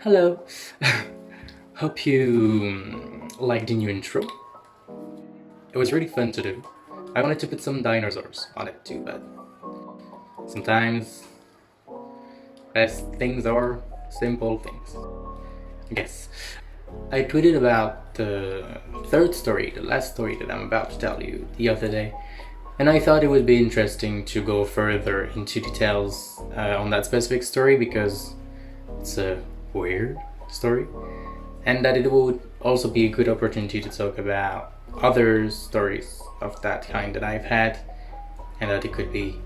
Hello. Hope you liked the new intro. It was really fun to do. I wanted to put some dinosaurs on it too, but sometimes best things are simple things. Yes. I tweeted about the third story, the last story that I'm about to tell you the other day, and I thought it would be interesting to go further into details on that specific story because it's a weird story, and that it would also be a good opportunity to talk about other stories of that kind that I've had, and that it could be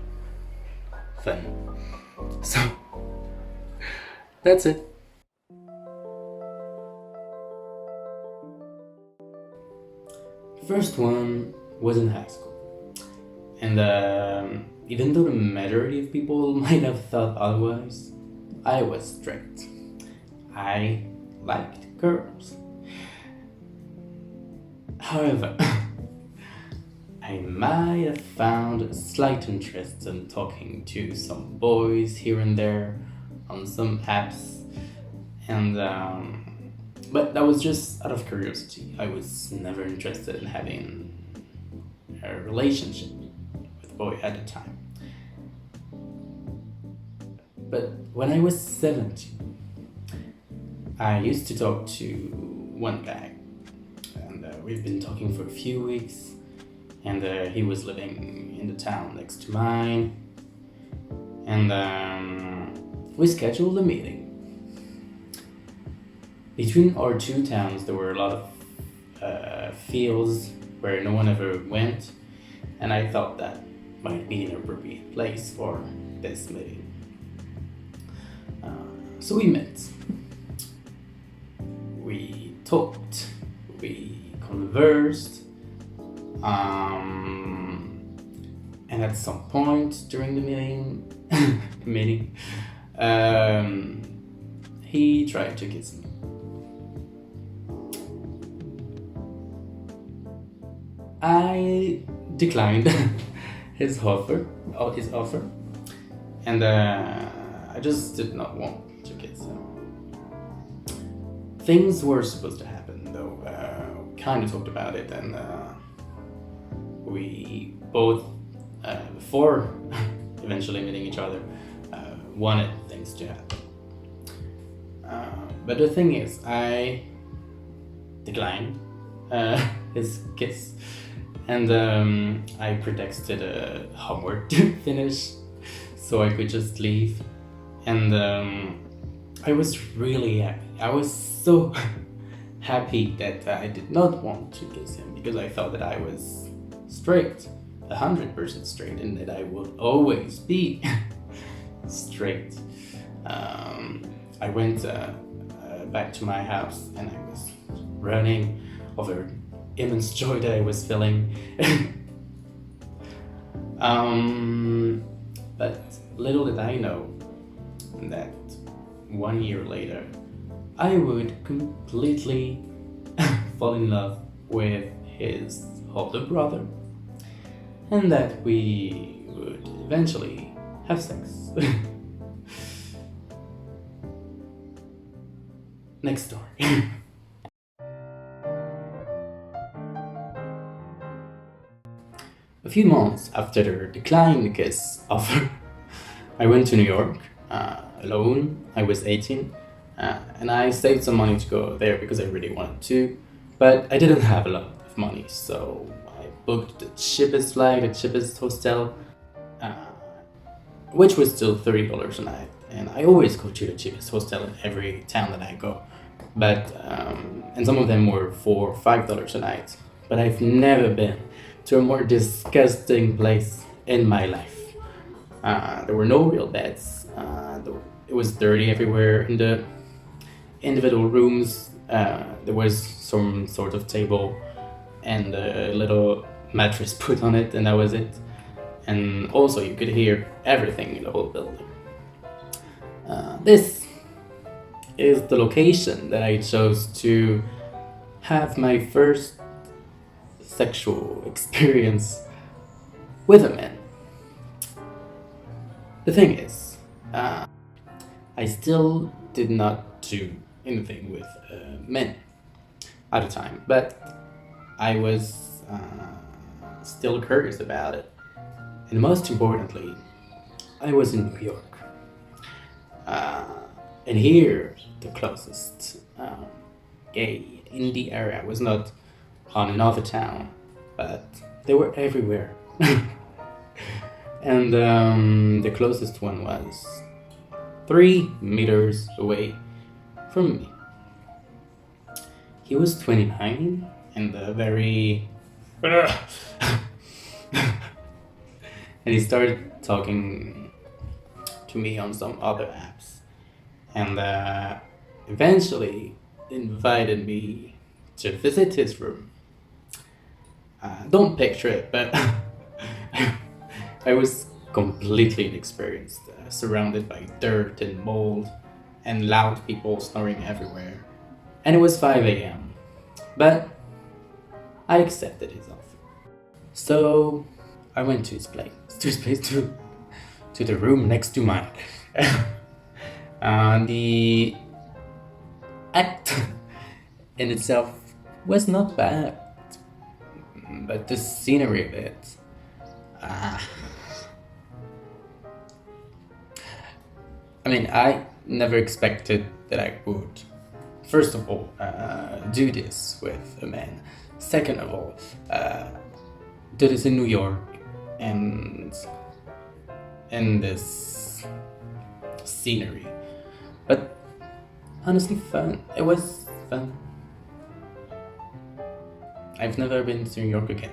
fun. So, that's it. The first one was in high school, and even though the majority of people might have thought otherwise, I was strict. I liked girls. However, I might have found a slight interest in talking to some boys here and there on some apps, and but that was just out of curiosity. I was never interested in having a relationship with a boy at the time. But when I was 17, I used to talk to one guy, and we've been talking for a few weeks, and he was living in the town next to mine, and we scheduled a meeting. Between our two towns, there were a lot of fields where no one ever went, and I thought that might be an appropriate place for this meeting. So we met. We talked, we conversed, and at some point during the meeting, he tried to kiss me. I declined his offer, and I just did not want to kiss him. Things were supposed to happen, though. Kind of talked about it, and we both, before eventually meeting each other, wanted things to happen. But the thing is, I declined his kiss, and I pretexted a homework to finish so I could just leave. And I was really happy. I was so happy that I did not want to kiss him because I thought that I was straight, 100% straight, and that I would always be straight. I went back to my house and I was running over immense joy that I was feeling. But little did I know that 1 year later I would completely fall in love with his older brother, and that we would eventually have sex. Next story. A few months after the declined kiss offer, I went to New York alone. I was 18, and I saved some money to go there because I really wanted to, but I didn't have a lot of money, so I booked the cheapest flight, the cheapest hostel, which was still $30 a night. And I always go to the cheapest hostel in every town that I go, but and some of them were $4 or $5 a night. But I've never been to a more disgusting place in my life. There were no real beds. It was dirty everywhere in the individual rooms. There was some sort of table and a little mattress put on it, and that was it. And also you could hear everything in the whole building. This is the location that I chose to have my first sexual experience with a man. The thing is, I still did not do anything with men at the time, but I was still curious about it. And most importantly, I was in New York. And here, the closest gay in the area was not on another town, but they were everywhere. And the closest one was 3 meters away from me. He was 29 and very. And he started talking to me on some other apps, and eventually invited me to visit his room. Don't picture it, but I was completely inexperienced, surrounded by dirt and mold and loud people snoring everywhere. And it was 5 a.m. But I accepted his offer. So I went to his place, to the room next to mine. The act in itself was not bad, but the scenery of it. I mean, I never expected that I would, first of all, do this with a man. Second of all, do this in New York and in this scenery. But honestly, fun. It was fun. I've never been to New York again,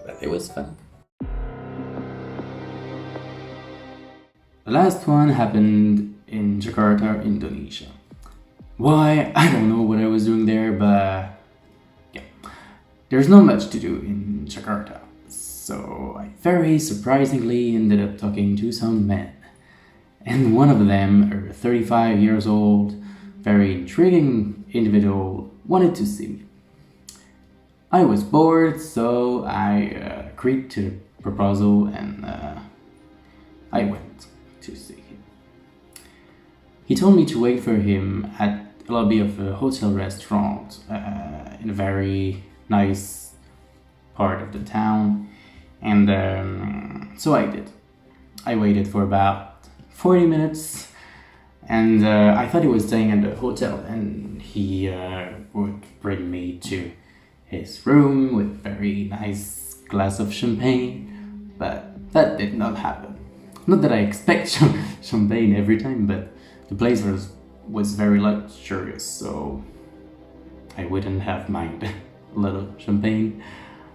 but it was fun. The last one happened in Jakarta, Indonesia. Why? I don't know what I was doing there, but yeah, there's not much to do in Jakarta. So I very surprisingly ended up talking to some men. And one of them, a 35 years old, very intriguing individual, wanted to see me. I was bored, so I agreed to the proposal and I went to see him. He told me to wait for him at the lobby of a hotel restaurant in a very nice part of the town, and so I did. I waited for about 40 minutes, and I thought he was staying at the hotel, and he would bring me to his room with very nice glass of champagne, but that did not happen. Not that I expect champagne every time, but the place was very luxurious, so I wouldn't have minded a little champagne.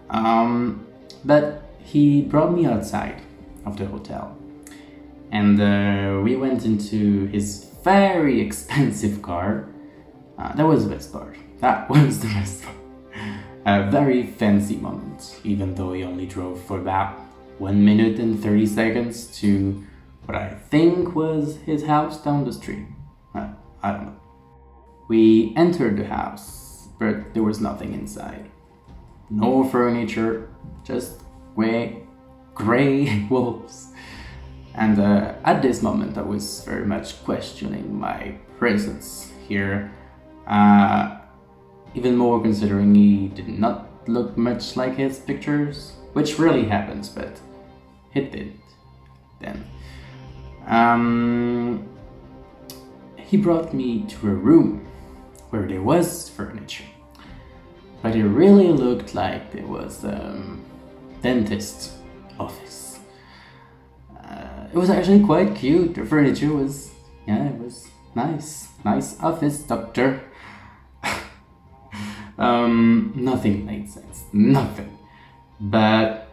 But he brought me outside of the hotel, and we went into his very expensive car. That was the best part. That was the best part. A very fancy moment, even though he only drove for about 1 minute and 30 seconds to what I think was his house down the street. I don't know. We entered the house, but there was nothing inside. No furniture, just gray walls. And at this moment, I was very much questioning my presence here. Even more considering he did not look much like his pictures, which rarely happens, but it did then. He brought me to a room where there was furniture, but it really looked like there was a dentist office. It was actually quite cute. The furniture was, it was nice office, doctor. Nothing made sense, nothing. But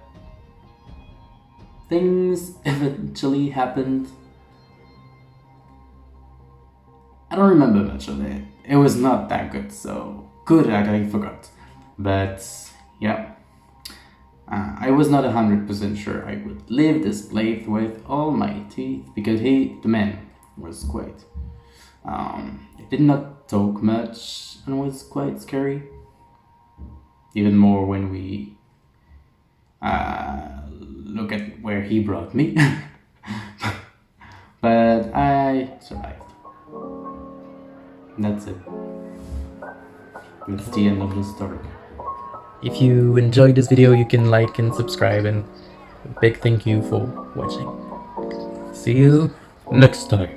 things eventually happened. I don't remember much of it. It was not that good, so good that I forgot. But yeah, I was not 100% sure I would leave this place with all my teeth, because the man was quite. He did not talk much and was quite scary. Even more when we look at where he brought me. But I survived. That's it. That's the end of the story. If you enjoyed this video, you can like and subscribe, and a big thank you for watching. See you next time.